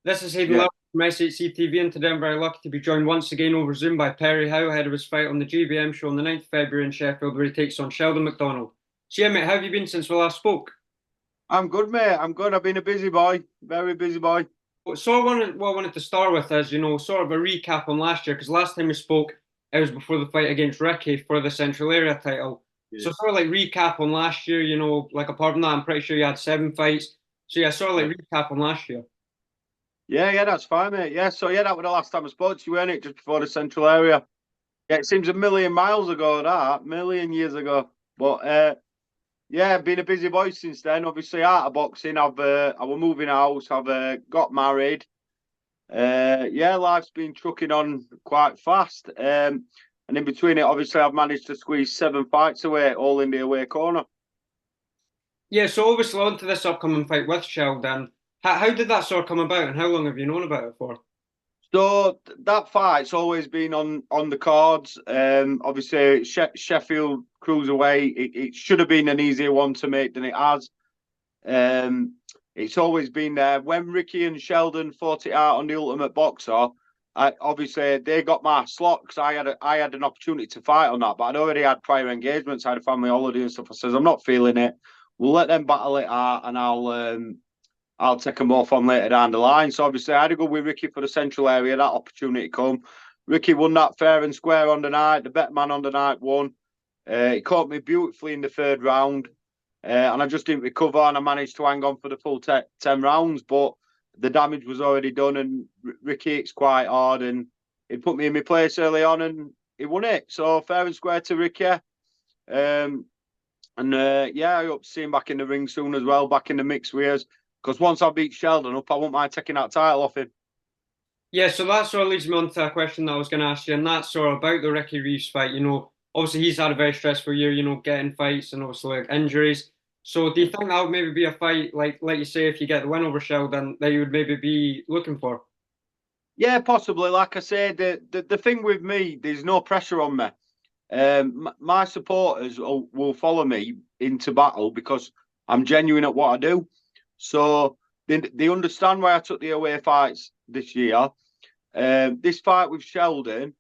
This is Hayden Yeah. from SHC TV, and today I'm very lucky to be joined once again over Zoom by Perry Howe ahead of his fight on the GBM show on the 9th of February in Sheffield, where he takes on Sheldon Mcdonald. So, yeah, mate, how have you been since we last spoke? I'm good, mate. I'm good. I've been a busy boy, very busy boy. So, what I wanted to start with is, sort of a recap on last year, because last time we spoke, it was before the fight against Ricky for the Central Area title. Yeah. So, sort of like recap on last year, like apart from that, I'm pretty sure you had 7 fights. So, yeah, sort of like recap on last year. Yeah, that's fine, mate. Yeah, so yeah, that was the last time I spoke to you, weren't it? Just before the Central area. Yeah, it seems a million miles ago, that million years ago. But yeah, I've been a busy boy since then. Obviously, out of boxing, I was moving house. I've got married. Yeah, life's been trucking on quite fast. And in between it, obviously, I've managed to squeeze 7 fights away, all in the away corner. Yeah, so obviously on to this upcoming fight with Sheldon. How did that sort of come about, and how long have you known about it for? So that fight's always been on the cards. Obviously, Sheffield cruiserweight. It should have been an easier one to make than it has. Um, it's always been there. When Ricky and Sheldon fought it out on the Ultimate Boxer, obviously they got my slot because I had an opportunity to fight on that, but I'd already had prior engagements. I had a family holiday and stuff. I says I'm not feeling it. We'll let them battle it out, and I'll take them off on later down the line. So obviously, I had to go with Ricky for the Central area. That opportunity come. Ricky won that fair and square on the night. The bet man on the night won. He caught me beautifully in the third round, and I just didn't recover. And I managed to hang on for the full 10 rounds, but the damage was already done. And Ricky hits quite hard, and he put me in my place early on, and he won it. So fair and square to Ricky. Yeah, I hope to see him back in the ring soon as well, back in the mix with us. Because once I beat Sheldon up, I won't mind taking that title off him. Yeah, so that sort of leads me on to a question that I was going to ask you, and that's sort of about the Ricky Reeves fight. Obviously he's had a very stressful year, getting fights and obviously like injuries. So do you think that would maybe be a fight, like you say, if you get the win over Sheldon, that you would maybe be looking for? Yeah, possibly. Like I said, the thing with me, there's no pressure on me. My supporters will follow me into battle because I'm genuine at what I do. So they understand why I took the away fights this year. This fight with Sheldon,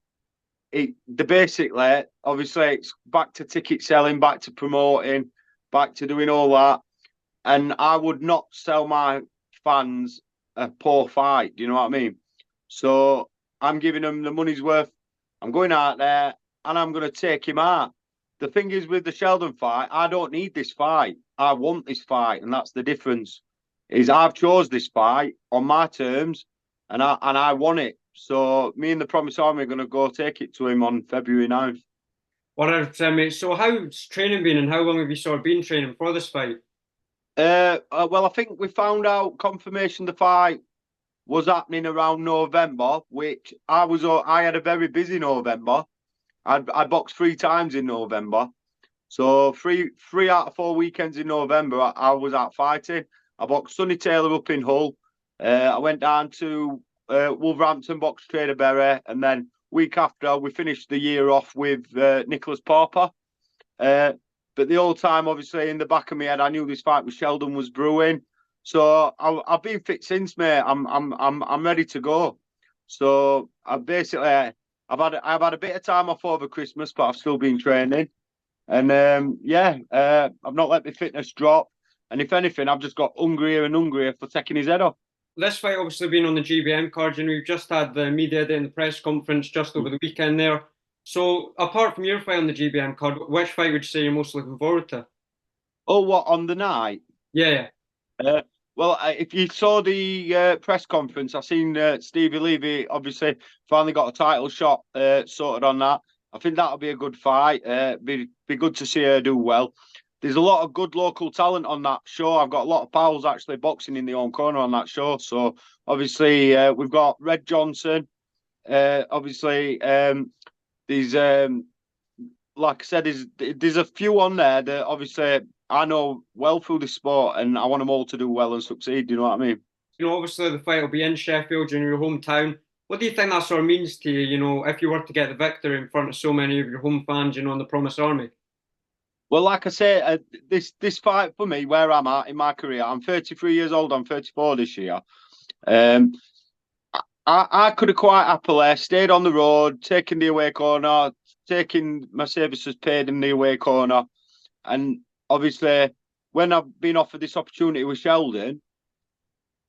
the basically, obviously, it's back to ticket selling, back to promoting, back to doing all that. And I would not sell my fans a poor fight. Do you know what I mean? So I'm giving them the money's worth. I'm going out there and I'm going to take him out. The thing is with the Sheldon fight, I don't need this fight. I want this fight, and that's the difference. Is I've chose this fight on my terms, and I want it. So me and the Promise Army are going to go take it to him on February 9th. 100%, mate. So how's training been, and how long have you sort of been training for this fight? Well, I think we found out confirmation the fight was happening around November, which I had a very busy November. I boxed 3 times in November, so three out of 4 weekends in November I was out fighting. I boxed Sonny Taylor up in Hull. I went down to Wolverhampton, boxed Trader Berry, and then week after we finished the year off with Nicholas Pauper. But the whole time, obviously, in the back of my head, I knew this fight with Sheldon was brewing. So I've been fit since, mate. I'm ready to go. So I've had a bit of time off over Christmas, but I've still been training. And I've not let my fitness drop. And if anything, I've just got hungrier and hungrier for taking his head off. This fight obviously been on the GBM card, we've just had the media day and the press conference just over the weekend there. So apart from your fight on the GBM card, which fight would you say you're most looking forward to? Oh, what, on the night? Yeah, Uh, well, if you saw the press conference, I seen Stevie Levy obviously finally got a title shot sorted on that. I think that'll be a good fight. Be good to see her do well. There's a lot of good local talent on that show. I've got a lot of pals actually boxing in the own corner on that show. So obviously we've got Red Johnson. Obviously there's like I said, there's a few on there that obviously I know well through the sport, and I want them all to do well and succeed. Do you know what I mean? Obviously the fight will be in Sheffield in your hometown. What do you think that sort of means to you, if you were to get the victory in front of so many of your home fans, in the Promise Army? Well, like I say, this fight for me, where I'm at in my career, I'm 33 years old. I'm 34 this year. Um, I could have quite happily stayed on the road, taken the away corner, taking my services paid in the away corner. And obviously, when I've been offered this opportunity with Sheldon,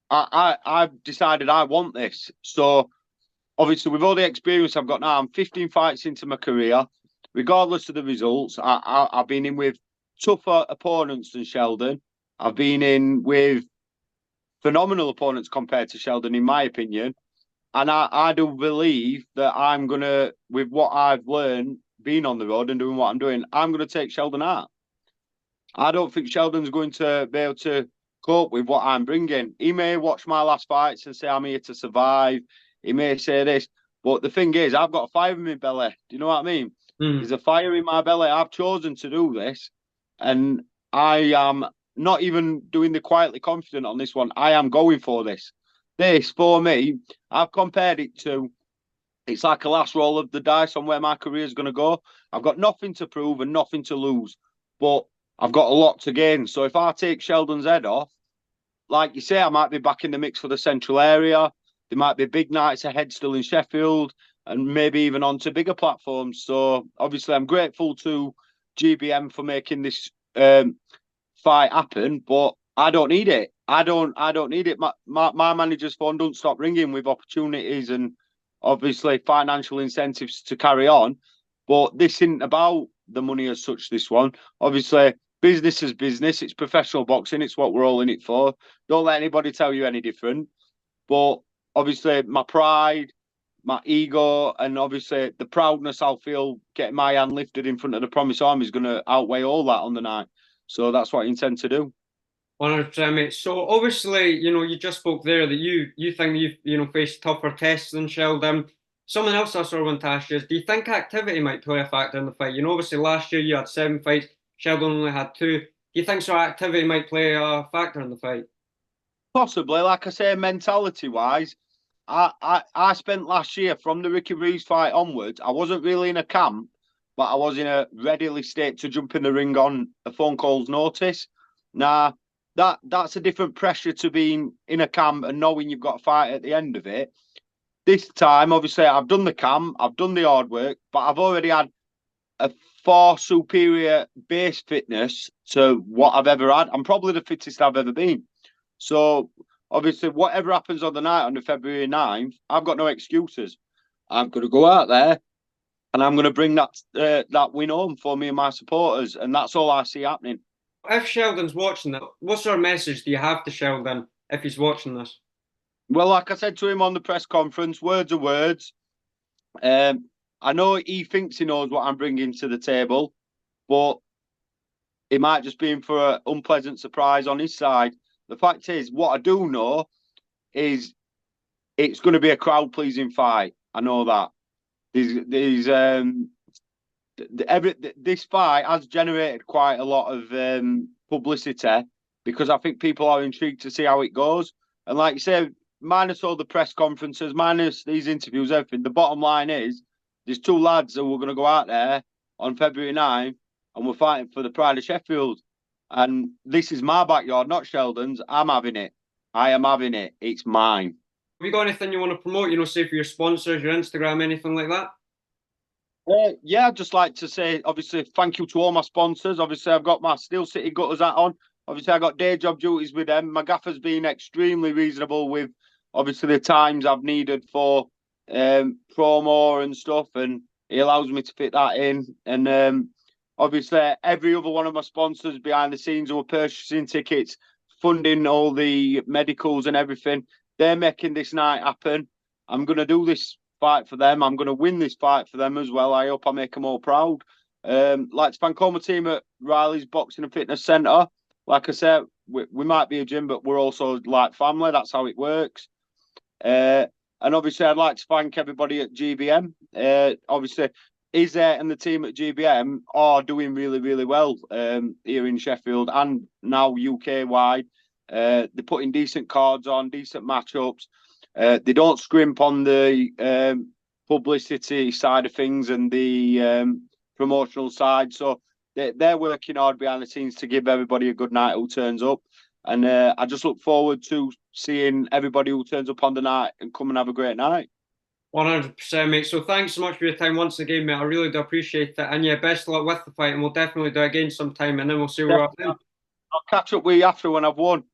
I've decided I want this. So obviously, with all the experience I've got now, I'm 15 fights into my career. Regardless of the results, I've been in with tougher opponents than Sheldon. I've been in with phenomenal opponents compared to Sheldon, in my opinion. And I do believe that I'm going to, with what I've learned, being on the road and doing what I'm doing, I'm going to take Sheldon out. I don't think Sheldon's going to be able to cope with what I'm bringing. He may watch my last fights and say I'm here to survive. He may say this, but the thing is, I've got a fire in my belly. Do you know what I mean? There's a fire in my belly. I've chosen to do this, and I am not even doing the quietly confident on this one. I am going for this. This, for me, I've compared it to, it's like a last roll of the dice on where my career is going to go. I've got nothing to prove and nothing to lose, but I've got a lot to gain. So if I take Sheldon's head off, like you say, I might be back in the mix for the central area. There might be big nights ahead still in Sheffield and maybe even onto bigger platforms. So obviously I'm grateful to GBM for making this fight happen, but I don't need it. I don't need it. My manager's phone don't stop ringing with opportunities and obviously financial incentives to carry on. But this isn't about the money as such, this one. Obviously, business is business. It's professional boxing. It's what we're all in it for. Don't let anybody tell you any different. But obviously, my pride, my ego, and obviously the proudness I'll feel getting my hand lifted in front of the Promise Army is going to outweigh all that on the night. So that's what I intend to do. 100%, mate. So obviously, you just spoke there that you think you've faced tougher tests than Sheldon. Something else I sort of want to ask you is, do you think activity might play a factor in the fight? Obviously last year you had 7 fights, Sheldon only had 2. Do you think so activity might play a factor in the fight? Possibly, like I say, mentality wise, I spent last year from the Ricky Reeves fight onwards. I wasn't really in a camp, but I was in a readily state to jump in the ring on a phone call's notice. Now that's a different pressure to being in a camp and knowing you've got a fight at the end of it. This time, obviously, I've done the camp, I've done the hard work, but I've already had a far superior base fitness to what I've ever had. I'm probably the fittest I've ever been. So obviously, whatever happens on the night on the February 9th, I've got no excuses. I'm going to go out there and I'm going to bring that win home for me and my supporters, and that's all I see happening. If Sheldon's watching that, what sort of message do you have to Sheldon if he's watching this? Well, like I said to him on the press conference, words are words. I know he thinks he knows what I'm bringing to the table, but it might just be in for an unpleasant surprise on his side. The fact is, what I do know is it's going to be a crowd pleasing fight. I know that. This fight has generated quite a lot of publicity because I think people are intrigued to see how it goes. And like you say, minus all the press conferences, minus these interviews, everything, the bottom line is there's 2 lads who are going to go out there on February 9th and we're fighting for the pride of Sheffield. And this is my backyard, not Sheldon's. I'm having it. I am having it. It's mine. Have you got anything you want to promote, say for your sponsors, your Instagram, anything like that? Yeah, I'd just like to say, obviously, thank you to all my sponsors. Obviously, I've got my Steel City Gutters hat on. Obviously, I got day job duties with them. My gaffer's been extremely reasonable with, obviously, the times I've needed for promo and stuff, and he allows me to fit that in. And obviously, every other one of my sponsors behind the scenes who are purchasing tickets, funding all the medicals and everything, they're making this night happen. I'm going to do this fight for them. I'm going to win this fight for them as well. I hope I make them all proud. Like to thank all my team at Riley's Boxing and Fitness Centre. Like I said, we might be a gym, but we're also like family. That's how it works. And obviously, I'd like to thank everybody at GBM. Obviously, Izzy and the team at GBM are doing really, really well here in Sheffield and now UK-wide. They're putting decent cards on, decent matchups. They don't scrimp on the publicity side of things and the promotional side. So they're working hard behind the scenes to give everybody a good night who turns up. And I just look forward to seeing everybody who turns up on the night and come and have a great night. 100%, mate. So thanks so much for your time once again, mate. I really do appreciate it. And yeah, best of luck with the fight, and we'll definitely do it again sometime, and then we'll see where we're at then. I'll catch up with you after when I've won.